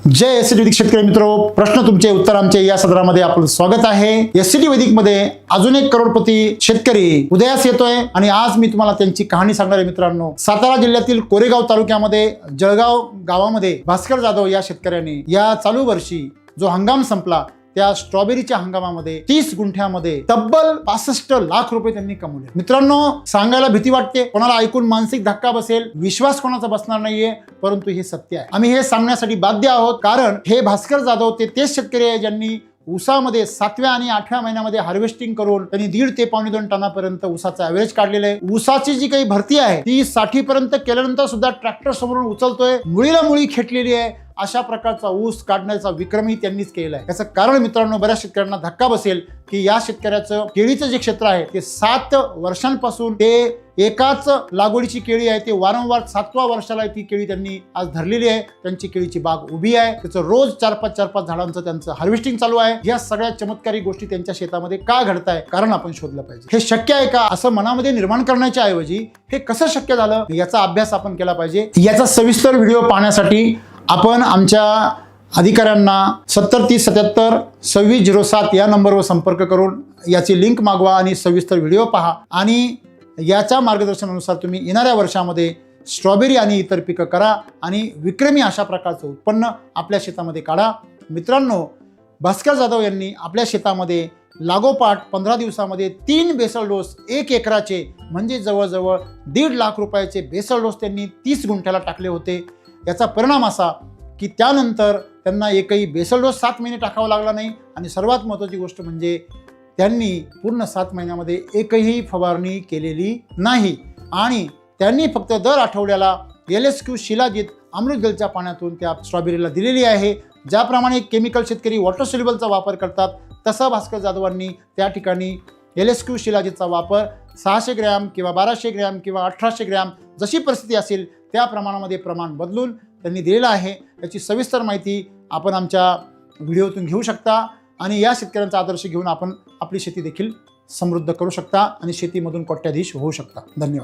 जय एससीटी वैदिक शेतकरी मित्रो, प्रश्न तुमचे उत्तर आमचे या सदरामध्ये आपलं स्वागत आहे। एससीटी वैदिक मध्ये अजून एक करोडपती शेतकरी उदयास येतोय आणि आज मी तुम्हाला त्यांची कहाणी सांगणार आहे। मित्रांनो, सातारा जिल्ह्यातील कोरेगाव तालुक्यामध्ये जळगाव गावामध्ये भास्कर जाधव या शेतकऱ्यांनी या चालू वर्षी जो हंगाम संपला त्या स्ट्रॉबेरीच्या हंगामामध्ये 30 गुंठ्यामध्ये तब्बल 65 लाख रुपये त्यांनी कमवले। मित्रांनो, सांगायला भीती वाटते, कोणाला ऐकून मानसिक धक्का बसेल, विश्वास कोणाचा बसणार नाहीये, परंतु हे सत्य आहे। आम्ही हे सांगण्यासाठी बाध्य आहोत कारण हे भास्कर जाधव तेच शेतकरी आहे ज्यांनी ऊसामध्ये 7व्या आणि 8व्या महिन्यामध्ये हार्वेस्टिंग करून त्यांनी 1.5 ते 2.5 टनापर्यंत ऊसाचा ॲव्हरेज काढलेला आहे। ऊसाची जी काही भरती आहे ती 60 पर्यंत केल्यानंतर सुद्धा ट्रॅक्टर समोरून उचलतोय, मुळीला मुळी खेटलेली आहे। अशा प्रकारचा ऊस काढण्याचा विक्रमही त्यांनीच केला आहे। याचं कारण मित्रांनो, बऱ्याच शेतकऱ्यांना धक्का बसेल की या शेतकऱ्याचं केळीचं जे क्षेत्र आहे ते 7 वर्षांपासून ते एकाच लागवडीची केळी आहे, ते वारंवार 7व्या वर्षाला ती केळी त्यांनी आज धरलेली आहे। त्यांची केळीची बाग उभी आहे, त्याचं रोज 4-5 झाडांचं त्यांचं हार्वेस्टिंग चालू आहे। या सगळ्या चमत्कारी गोष्टी त्यांच्या शेतामध्ये का घडत आहे, कारण आपण शोधलं पाहिजे। हे शक्य आहे का असं मनामध्ये निर्माण करण्याच्या ऐवजी हे कसं शक्य झालं याचा अभ्यास आपण केला पाहिजे। याचा सविस्तर व्हिडिओ पाहण्यासाठी आपण आमच्या अधिकाऱ्यांना 7030772607 या नंबरवर संपर्क करून याची लिंक मागवा आणि सविस्तर व्हिडिओ पहा आणि याच्या मार्गदर्शनानुसार तुम्ही येणाऱ्या वर्षामध्ये स्ट्रॉबेरी आणि इतर पिकं करा आणि विक्रमी अशा प्रकारचं उत्पन्न आपल्या शेतामध्ये काढा। मित्रांनो, भास्कर जाधव यांनी आपल्या शेतामध्ये लागोपाठ 15 दिवसामध्ये 3 बेसल डोस 1 एकराचे म्हणजे जवळजवळ 1.5 लाख रुपयाचे बेसल डोस त्यांनी 30 गुंठ्याला टाकले होते। याचा परिणाम असा की त्यानंतर त्यांना एकही बेसल डोस 7 महिने टाकावा लागला नाही आणि सर्वात महत्त्वाची गोष्ट म्हणजे त्यांनी पूर्ण 7 महिन्यामध्ये एकही फवारणी केलेली नाही आणि त्यांनी फक्त दर आठवड्याला LSQ शिलाजीत अमृत जलच्या पाण्यातून त्या स्ट्रॉबेरीला दिलेली आहे। ज्याप्रमाणे केमिकल शेतकरी वॉटर सोल्युबलचा वापर करतात तसं भास्कर जाधवांनी त्या ठिकाणी LSQ शिलाजीतचा वापर 600 ग्रॅम किंवा 1200 ग्रॅम किंवा 1800 ग्रॅम जशी परिस्थिती असेल त्या प्रमाणामध्ये प्रमाण बदलून त्यांनी दिलेलं आहे। याची सविस्तर माहिती आपण आमच्या व्हिडिओतून घेऊ शकता आणि या शेतकऱ्यांचा आदर्श घेऊन आपण आपली शेती देखील समृद्ध करू शकता आणि शेतीमधून कोट्याधीश होऊ शकता। धन्यवाद।